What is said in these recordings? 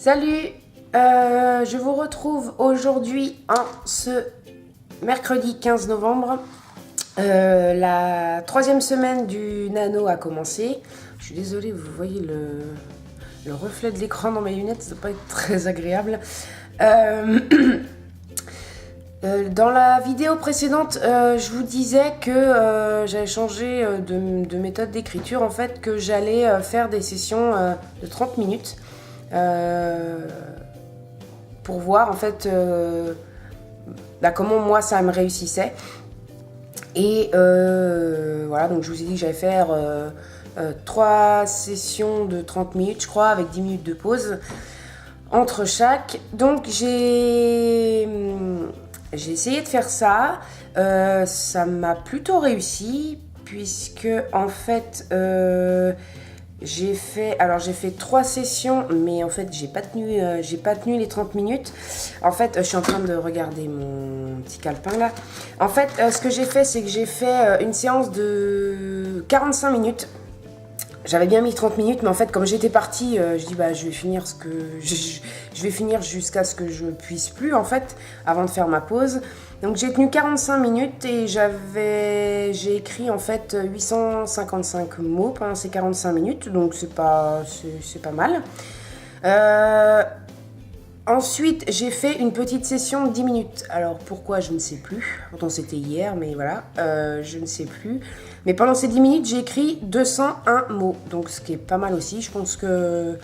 Salut, je vous retrouve aujourd'hui en ce mercredi 15 novembre. La troisième semaine du nano a commencé. Je suis désolée, vous voyez le reflet de l'écran dans mes lunettes, ça ne doit pas être très agréable. Dans la vidéo précédente, je vous disais que j'avais changé de méthode d'écriture, en fait, que j'allais faire des sessions de 30 minutes pour voir en fait comment moi ça me réussissait. Et voilà, donc je vous ai dit que j'allais faire 3 sessions de 30 minutes, je crois, avec 10 minutes de pause entre chaque. Donc j'ai essayé de faire ça. Ça m'a plutôt réussi, puisque en fait j'ai fait 3 sessions, mais en fait j'ai pas tenu les 30 minutes. En fait, je suis en train de regarder mon petit calepin là. En fait, ce que j'ai fait, c'est que j'ai fait une séance de 45 minutes. J'avais bien mis 30 minutes, mais en fait, comme j'étais partie, je dis je vais finir je vais finir jusqu'à ce que je puisse plus, en fait, avant de faire ma pause. Donc j'ai tenu 45 minutes et j'ai écrit en fait 855 mots pendant ces 45 minutes, donc c'est pas mal. Ensuite, j'ai fait une petite session de 10 minutes. Alors pourquoi, je ne sais plus. Pourtant c'était hier, mais voilà, je ne sais plus. Mais pendant ces 10 minutes, j'ai écrit 201 mots, donc ce qui est pas mal aussi. Je pense que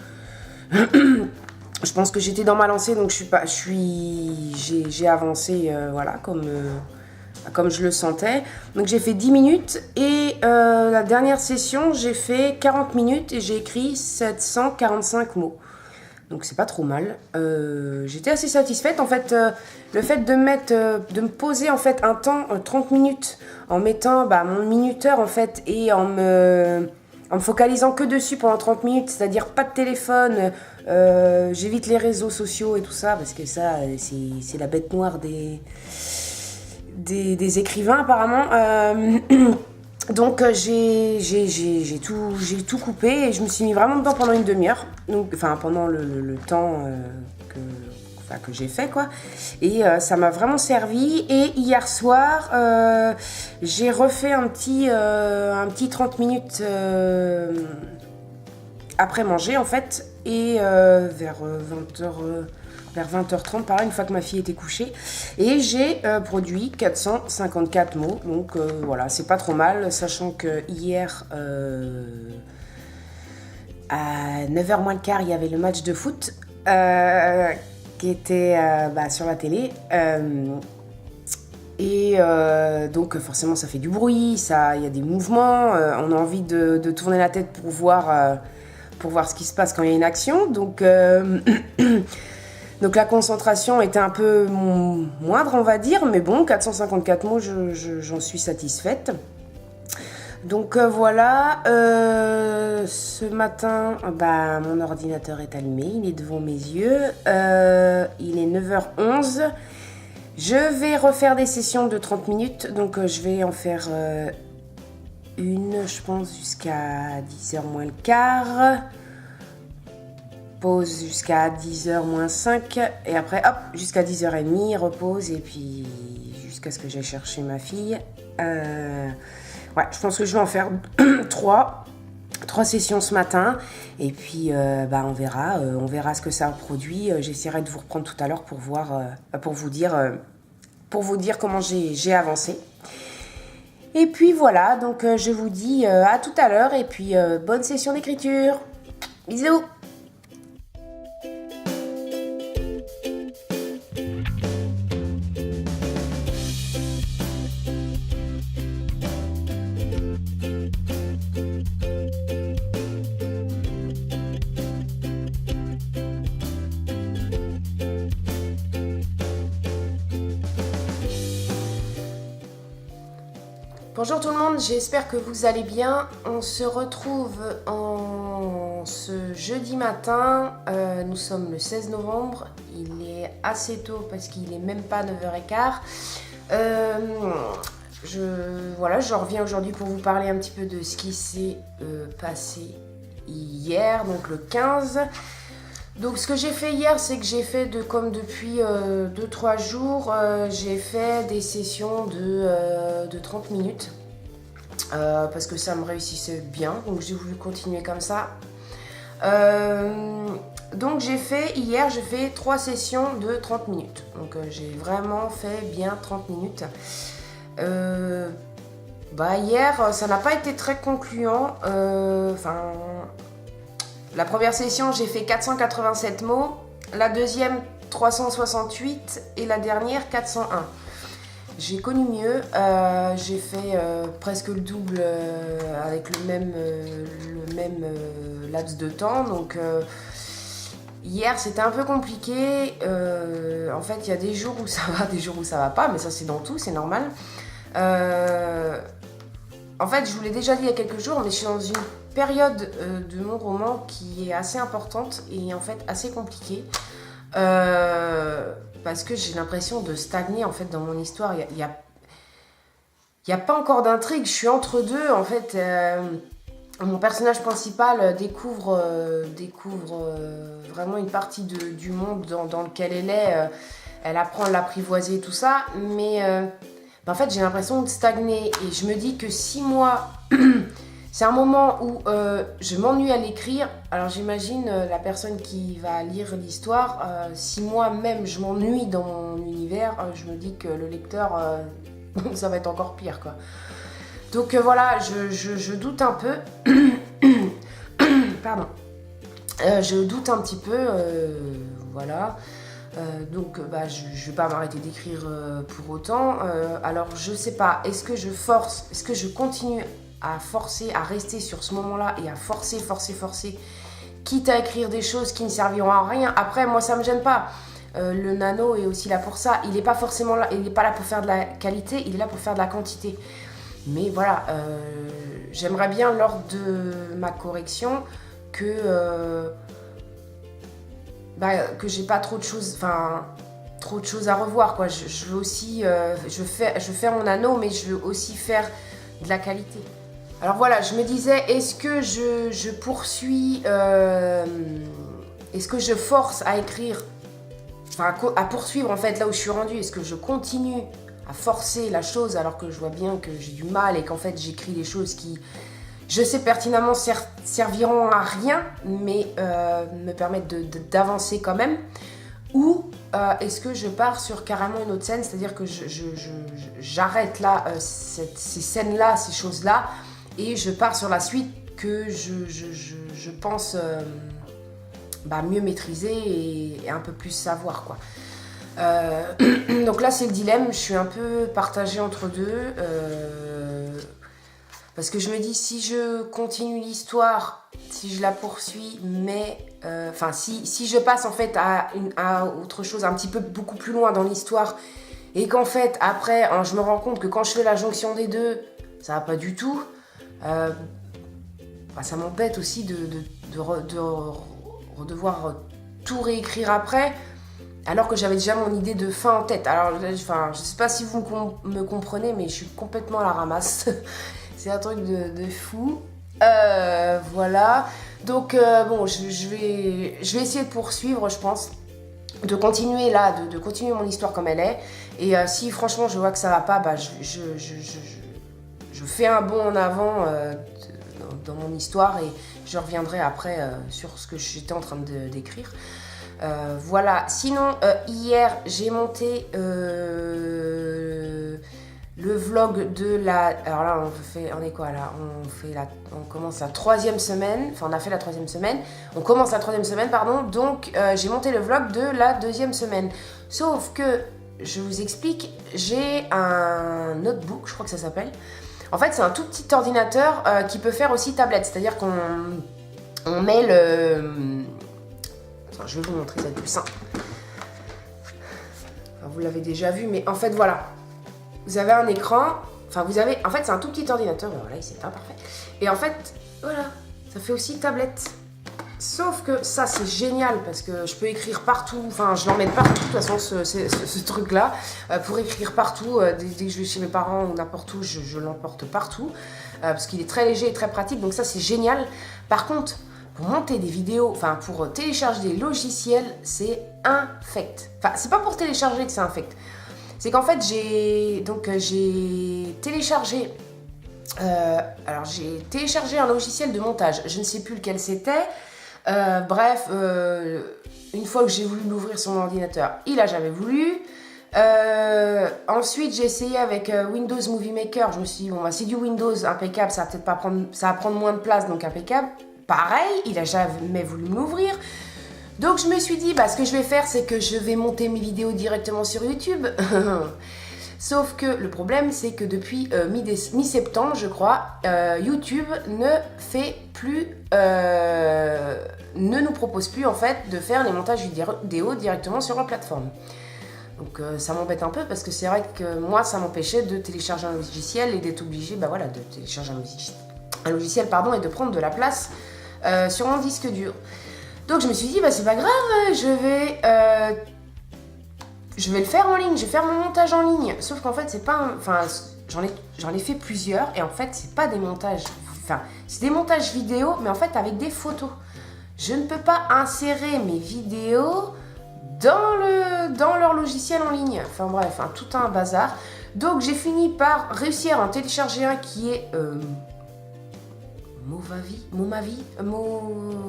j'étais dans ma lancée, donc j'ai avancé, voilà, comme je le sentais. Donc j'ai fait 10 minutes et la dernière session, j'ai fait 40 minutes et j'ai écrit 745 mots. Donc c'est pas trop mal. J'étais assez satisfaite. En fait, le fait de me poser en fait un temps 30 minutes en mettant mon minuteur en fait et en me focalisant que dessus pendant 30 minutes, c'est-à-dire pas de téléphone, j'évite les réseaux sociaux et tout ça, parce que ça, c'est la bête noire des écrivains apparemment. Donc j'ai tout coupé et je me suis mis vraiment dedans pendant une demi-heure, donc pendant le temps que j'ai fait quoi, et ça m'a vraiment servi. Et hier soir j'ai refait un petit 30 minutes après manger en fait, et vers 20h30 par là, une fois que ma fille était couchée, et j'ai produit 454 mots, donc voilà, c'est pas trop mal, sachant que hier à 9h moins le quart, il y avait le match de foot qui était sur la télé, et donc forcément ça fait du bruit, il y a des mouvements, on a envie de tourner la tête pour voir ce qui se passe quand il y a une action, donc donc la concentration était un peu moindre, on va dire, mais bon, 454 mots, j'en suis satisfaite. Donc voilà, ce matin, mon ordinateur est allumé, il est devant mes yeux, il est 9h11. Je vais refaire des sessions de 30 minutes, donc je vais en faire une, je pense, jusqu'à 10h moins le quart. Pause jusqu'à 10h moins 5, et après hop jusqu'à 10h30, repose, et puis jusqu'à ce que j'aille chercher ma fille. Ouais, je pense que je vais en faire 3 sessions ce matin, et puis on verra ce que ça produit. J'essaierai de vous reprendre tout à l'heure pour vous dire comment j'ai avancé. Et puis voilà, donc je vous dis à tout à l'heure, et puis bonne session d'écriture. Bisous. Bonjour tout le monde, j'espère que vous allez bien. On se retrouve en ce jeudi matin, nous sommes le 16 novembre, il est assez tôt parce qu'il est même pas 9h15. Je reviens aujourd'hui pour vous parler un petit peu de ce qui s'est passé hier, donc le 15. Donc ce que j'ai fait hier, c'est que j'ai fait comme depuis 2-3 jours, j'ai fait des sessions de 30 minutes. Parce que ça me réussissait bien, donc j'ai voulu continuer comme ça. Donc hier j'ai fait 3 sessions de 30 minutes. Donc j'ai vraiment fait bien 30 minutes. Hier ça n'a pas été très concluant. La première session j'ai fait 487 mots, la deuxième 368 et la dernière 401. J'ai connu mieux, j'ai fait presque le double avec le même laps de temps, donc hier c'était un peu compliqué. En fait il y a des jours où ça va, des jours où ça va pas, mais ça c'est dans tout, c'est normal. En fait je vous l'ai déjà dit il y a quelques jours, mais je suis dans une période de mon roman qui est assez importante et en fait assez compliquée. Parce que j'ai l'impression de stagner en fait dans mon histoire. Il y a pas encore d'intrigue, je suis entre deux en fait. Mon personnage principal découvre vraiment une partie du monde dans lequel elle est. Elle apprend à l'apprivoiser et tout ça, mais en fait j'ai l'impression de stagner et je me dis que 6 mois c'est un moment où je m'ennuie à l'écrire. Alors j'imagine la personne qui va lire l'histoire, si moi-même je m'ennuie dans mon univers, je me dis que le lecteur, ça va être encore pire quoi. Donc voilà, je doute un peu. Pardon. Je doute un petit peu, voilà. Donc je vais pas m'arrêter d'écrire pour autant. Alors je sais pas, est-ce que je continue à forcer, à rester sur ce moment-là et à forcer, quitte à écrire des choses qui ne serviront à rien. Après, moi, ça me gêne pas. Le nano est aussi là pour ça. Il n'est pas forcément là, il n'est pas là pour faire de la qualité, il est là pour faire de la quantité. Mais voilà, j'aimerais bien lors de ma correction que j'ai pas trop de choses, à revoir quoi. Je veux aussi, je fais mon anneau, mais je veux aussi faire de la qualité. Alors voilà, je me disais, est-ce que je poursuis, est-ce que je force à écrire, à poursuivre en fait là où je suis rendue, est-ce que je continue à forcer la chose alors que je vois bien que j'ai du mal et qu'en fait j'écris des choses qui, je sais pertinemment, serviront à rien, mais me permettent d'avancer quand même. Ou est-ce que je pars sur carrément une autre scène, c'est-à-dire que j'arrête là ces scènes-là, ces choses-là, et je pars sur la suite que je pense mieux maîtriser et un peu plus savoir quoi. Donc là c'est le dilemme, je suis un peu partagée entre deux. Parce que je me dis, si je continue l'histoire, si je la poursuis, mais... si je passe en fait à autre chose, un petit peu beaucoup plus loin dans l'histoire, et qu'en fait, après, je me rends compte que quand je fais la jonction des deux, ça va pas du tout, ça m'embête aussi de devoir tout réécrire après, alors que j'avais déjà mon idée de fin en tête. Alors, je sais pas si vous me comprenez, mais je suis complètement à la ramasse. C'est un truc de fou. Voilà. Donc, je vais essayer de poursuivre, je pense. De continuer là, de continuer mon histoire comme elle est. Et si franchement je vois que ça va pas, je fais un bond en avant dans mon histoire et je reviendrai après sur ce que j'étais en train d'écrire. Voilà. Sinon, hier, j'ai monté... le vlog de la... Alors là, on est quoi là? On commence la 3e semaine. Enfin, on a fait la 3e semaine. On commence la 3e semaine, pardon. Donc, j'ai monté le vlog de la 2e semaine. Sauf que, je vous explique, j'ai un notebook, je crois que ça s'appelle. En fait, c'est un tout petit ordinateur qui peut faire aussi tablette. C'est-à-dire qu'on met le... Attends, je vais vous montrer, ça va être plus simple. Enfin, vous l'avez déjà vu, mais en fait, voilà. Vous avez un écran, en fait c'est un tout petit ordinateur, voilà il s'éteint, parfait. Et en fait, voilà, ça fait aussi tablette. Sauf que ça c'est génial parce que je peux écrire partout, je l'emmène partout de toute façon ce truc là, pour écrire partout, dès que je vais chez mes parents ou n'importe où, je l'emporte partout, parce qu'il est très léger et très pratique, donc ça c'est génial. Par contre, pour monter des vidéos, enfin pour télécharger des logiciels, c'est infect. Enfin, c'est pas pour télécharger que c'est infect. C'est qu'en fait, j'ai téléchargé... j'ai téléchargé un logiciel de montage. Je ne sais plus lequel c'était. Bref, une fois que j'ai voulu l'ouvrir sur mon ordinateur, il a jamais voulu. Ensuite, j'ai essayé avec Windows Movie Maker. Je me suis dit, bon, bah, c'est du Windows impeccable, ça va peut-être pas prendre, ça va prendre moins de place, donc impeccable. Pareil, il a jamais voulu me l'ouvrir. Donc, je me suis dit, bah, ce que je vais faire, c'est que je vais monter mes vidéos directement sur YouTube. Sauf que le problème, c'est que depuis mi-septembre, je crois, YouTube ne fait plus, ne nous propose plus en fait de faire les montages vidéo directement sur la plateforme. Donc ça m'embête un peu parce que c'est vrai que moi, ça m'empêchait de télécharger un logiciel et d'être obligé, bah voilà, de télécharger un logiciel, pardon, et de prendre de la place sur mon disque dur. Donc je me suis dit, bah c'est pas grave, je vais le faire en ligne, je vais faire mon montage en ligne. Sauf qu'en fait, c'est pas... Enfin, j'en ai fait plusieurs et en fait, c'est pas des montages... Enfin, c'est des montages vidéo, mais en fait, avec des photos. Je ne peux pas insérer mes vidéos dans leur logiciel en ligne. Enfin bref, tout un bazar. Donc, j'ai fini par réussir à en télécharger un qui est...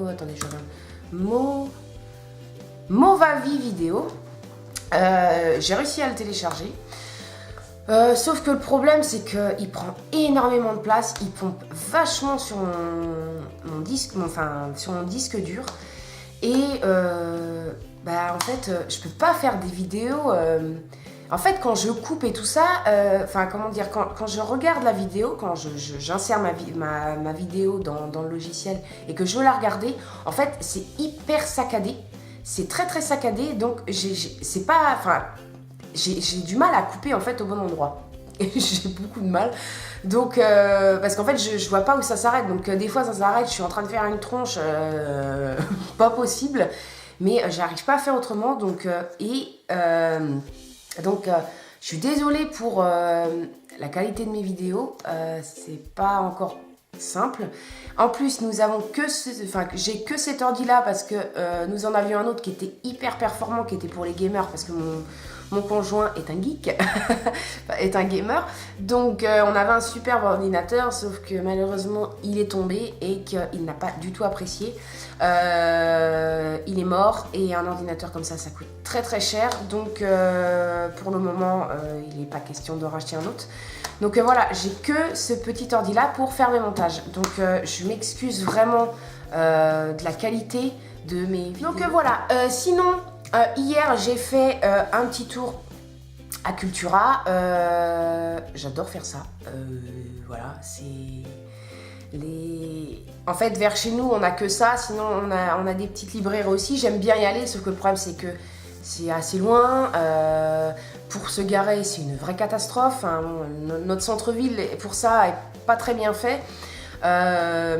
Attendez, je regarde. Movavi vidéo. J'ai réussi à le télécharger. Sauf que le problème, c'est qu'il prend énormément de place. Il pompe vachement sur mon disque dur. Et en fait, je peux pas faire des vidéos. En fait, quand je coupe et tout ça, quand je regarde la vidéo, quand j'insère ma vidéo dans le logiciel et que je veux la regarder, en fait, c'est hyper saccadé. C'est très très saccadé, donc j'ai du mal à couper en fait au bon endroit. Et j'ai beaucoup de mal. Donc, parce qu'en fait, je vois pas où ça s'arrête. Donc, des fois, ça s'arrête, je suis en train de faire une tronche pas possible. Mais j'arrive pas à faire autrement. Donc, je suis désolée pour la qualité de mes vidéos. C'est pas encore simple. En plus, j'ai que cet ordi-là parce que nous en avions un autre qui était hyper performant, qui était pour les gamers parce que mon conjoint est un geek, est un gamer. Donc, on avait un superbe ordinateur, sauf que malheureusement, il est tombé et qu'il n'a pas du tout apprécié. Il est mort et un ordinateur comme ça coûte très très cher. Donc, pour le moment, il n'est pas question de racheter un autre. Donc voilà, j'ai que ce petit ordi là pour faire mes montages. Donc je m'excuse vraiment de la qualité de mes vidéos. Donc voilà, sinon hier j'ai fait un petit tour à Cultura. J'adore faire ça. Voilà, c'est... En fait, vers chez nous, on n'a que ça. Sinon, on a des petites librairies aussi. J'aime bien y aller, sauf que le problème, c'est que c'est assez loin. Pour se garer, c'est une vraie catastrophe. Hein. Notre centre-ville, pour ça, est pas très bien fait. La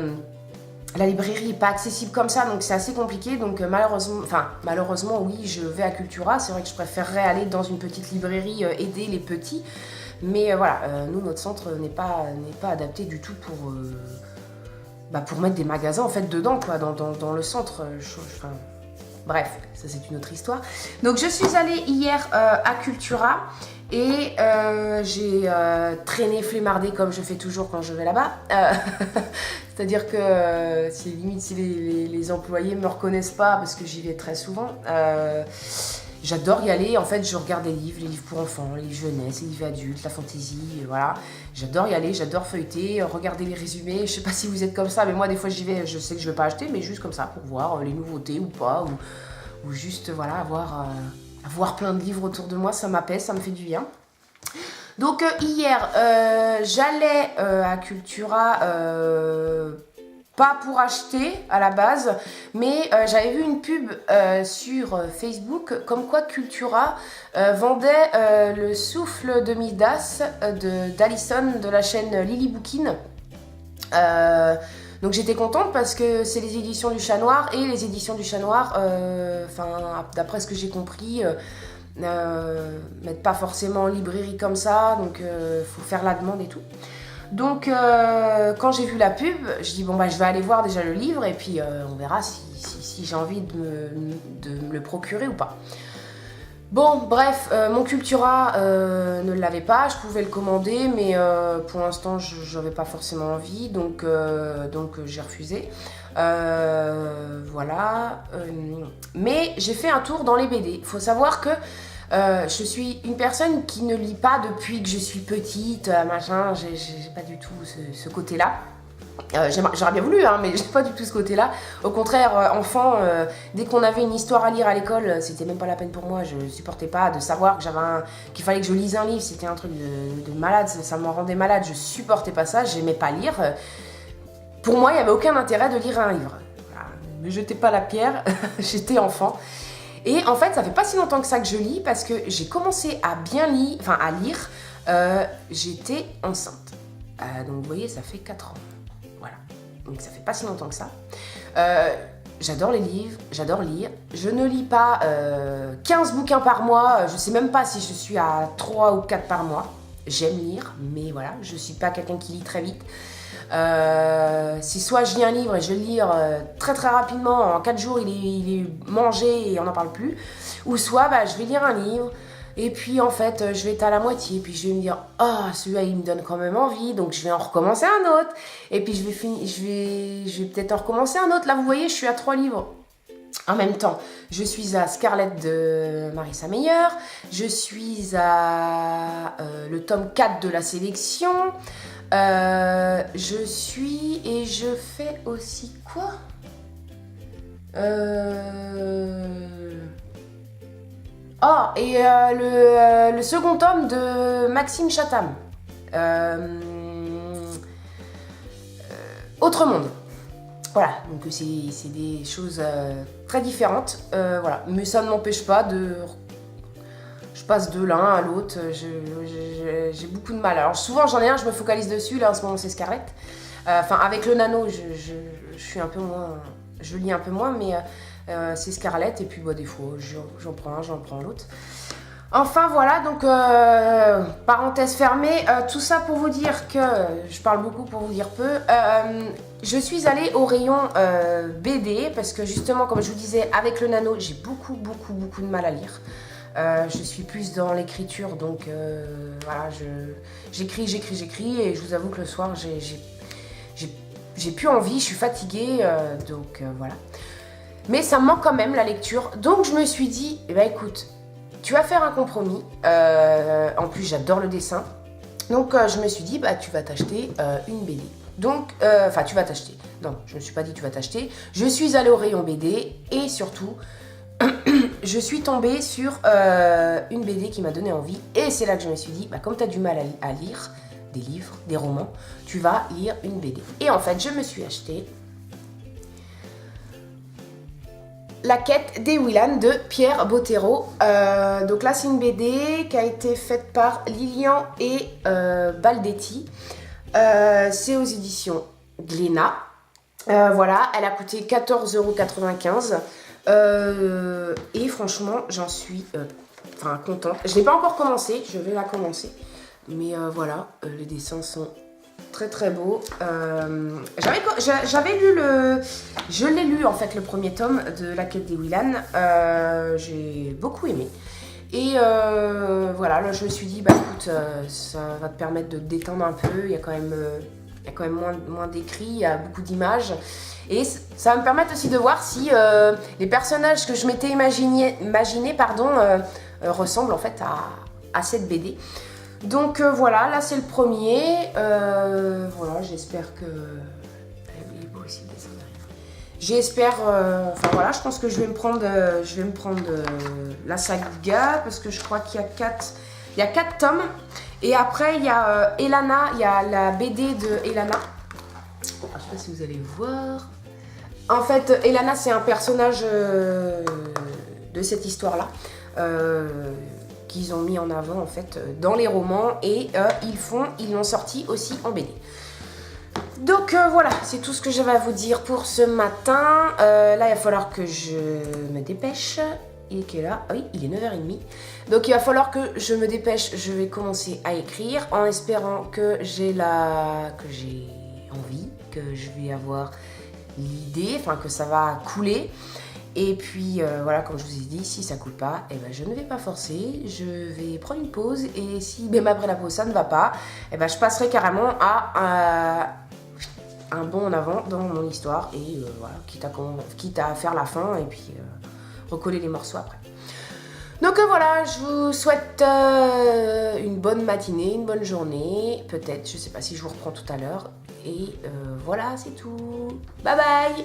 librairie n'est pas accessible comme ça, donc c'est assez compliqué. Donc malheureusement, oui, je vais à Cultura. C'est vrai que je préférerais aller dans une petite librairie, aider les petits. Mais voilà, nous, notre centre n'est pas adapté du tout pour mettre des magasins en fait dedans, quoi, dans le centre. Bref, ça c'est une autre histoire. Donc je suis allée hier à Cultura et j'ai traîné, flemmardé comme je fais toujours quand je vais là-bas. C'est-à-dire que c'est limite si les employés ne me reconnaissent pas parce que j'y vais très souvent. J'adore y aller, en fait je regarde les livres pour enfants, les livres jeunesse, les livres adultes, la fantaisie, voilà. J'adore y aller, j'adore feuilleter, regarder les résumés, je sais pas si vous êtes comme ça, mais moi des fois j'y vais, je sais que je vais pas acheter, mais juste comme ça pour voir les nouveautés ou pas, ou juste voilà, avoir plein de livres autour de moi, ça m'apaise, ça me fait du bien. Donc hier, j'allais à Cultura, pas pour acheter à la base, mais j'avais vu une pub sur Facebook comme quoi Cultura vendait le souffle de Midas d'Alison de la chaîne Lily Bookin. Donc j'étais contente parce que c'est les éditions du Chat Noir, et les éditions du Chat Noir, d'après ce que j'ai compris, mettent pas forcément en librairie comme ça, donc faut faire la demande et tout. Donc quand j'ai vu la pub, je dis bon bah je vais aller voir déjà le livre et puis on verra si j'ai envie de me le procurer ou pas. Bon, bref, mon Cultura ne l'avait pas, je pouvais le commander, mais pour l'instant, je n'avais pas forcément envie, donc j'ai refusé. Voilà. Mais j'ai fait un tour dans les BD. Il faut savoir que je suis une personne qui ne lit pas depuis que je suis petite, machin, j'ai pas du tout ce côté-là. J'aurais bien voulu, hein, mais j'ai pas du tout ce côté-là. Au contraire, enfant, dès qu'on avait une histoire à lire à l'école, c'était même pas la peine pour moi. Je supportais pas de savoir que qu'il fallait que je lise un livre. C'était un truc de malade, ça m'en rendait malade. Je supportais pas ça, j'aimais pas lire. Pour moi, il n'y avait aucun intérêt de lire un livre. Voilà. Ne jetez pas la pierre, j'étais enfant. Et en fait, ça fait pas si longtemps que ça que je lis parce que j'ai commencé à lire. J'étais enceinte. Donc vous voyez, ça fait 4 ans. Voilà, donc ça fait pas si longtemps que ça. J'adore les livres, j'adore lire. Je ne lis pas 15 bouquins par mois, je sais même pas si je suis à 3 ou 4 par mois. J'aime lire, mais voilà, je suis pas quelqu'un qui lit très vite. Si soit je lis un livre et je vais le lire très très rapidement, en 4 jours il est mangé et on n'en parle plus, ou soit je vais lire un livre, et puis en fait je vais être à la moitié, puis je vais me dire celui-là il me donne quand même envie, donc je vais en recommencer un autre, et puis je vais peut-être en recommencer un autre. Là vous voyez, je suis à 3 livres en même temps. Je suis à Scarlett de Marissa Meyer, je suis à le tome 4 de la sélection, je suis et je fais aussi quoi et le second tome de Maxime Chatham, Autre Monde. Voilà, donc c'est des choses très différentes, voilà. Mais ça ne m'empêche pas de... Je passe de l'un à l'autre, j'ai beaucoup de mal. Alors souvent j'en ai un, je me focalise dessus, là en ce moment c'est Scarlett. Avec le nano, je suis un peu moins... Je lis un peu moins, mais c'est Scarlett, et puis des fois j'en prends un, j'en prends l'autre. Enfin voilà, donc parenthèse fermée, tout ça pour vous dire que, je parle beaucoup pour vous dire peu, je suis allée au rayon BD, parce que justement, comme je vous disais, avec le nano, j'ai beaucoup de mal à lire. Je suis plus dans l'écriture, donc voilà, j'écris, et je vous avoue que le soir, j'ai plus envie, je suis fatiguée, donc voilà. Mais ça me manque quand même la lecture, donc je me suis dit, écoute, tu vas faire un compromis. En plus, j'adore le dessin. Donc, je me suis dit, tu vas t'acheter une BD. Donc, tu vas t'acheter. Non, je me suis pas dit tu vas t'acheter. Je suis allée au rayon BD et surtout, je suis tombée sur une BD qui m'a donné envie. Et c'est là que je me suis dit, comme tu as du mal à lire des livres, des romans, tu vas lire une BD. Et en fait, je me suis acheté La quête des Willan de Pierre Bottero. Donc là, c'est une BD qui a été faite par Lilian et Baldetti. C'est aux éditions Glénat. Voilà, elle a coûté 14,95 €. Et franchement, j'en suis contente. Je ne l'ai pas encore commencé, je vais la commencer. Mais voilà, les dessins sont très beau. J'avais lu je l'ai lu en fait, le premier tome de La quête des Willan. J'ai beaucoup aimé. Et voilà, là je me suis dit, écoute, ça va te permettre de te détendre un peu. Il y a quand même moins d'écrits, il y a beaucoup d'images. Et ça va me permettre aussi de voir si les personnages que je m'étais imaginé, ressemblent en fait à cette BD. Donc voilà, là c'est le premier. Voilà, j'espère que... Il est beau aussi le dessin derrière. J'espère... voilà, je pense que je vais me prendre la saga, parce que je crois qu'il y a 4 tomes. Et après, il y a Elana, il y a la BD de Elana. Je sais pas si vous allez voir. En fait, Elana, c'est un personnage de cette histoire-là. Qu'ils ont mis en avant en fait dans les romans, et ils l'ont sorti aussi en BD. Donc voilà, c'est tout ce que j'avais à vous dire pour ce matin. Là, il va falloir que je me dépêche. il est quelle heure? Ah oui, il est 9h30. Donc il va falloir que je me dépêche, je vais commencer à écrire en espérant que j'ai envie, que je vais avoir l'idée, enfin que ça va couler. Et puis voilà, comme je vous ai dit, si ça coule pas, eh ben, je ne vais pas forcer, je vais prendre une pause et si même après la pause ça ne va pas, eh ben, je passerai carrément à un bond en avant dans mon histoire et voilà, quitte à faire la fin et puis recoller les morceaux après. Donc voilà, je vous souhaite une bonne matinée, une bonne journée, peut-être, je sais pas si je vous reprends tout à l'heure. Et voilà, c'est tout. Bye bye!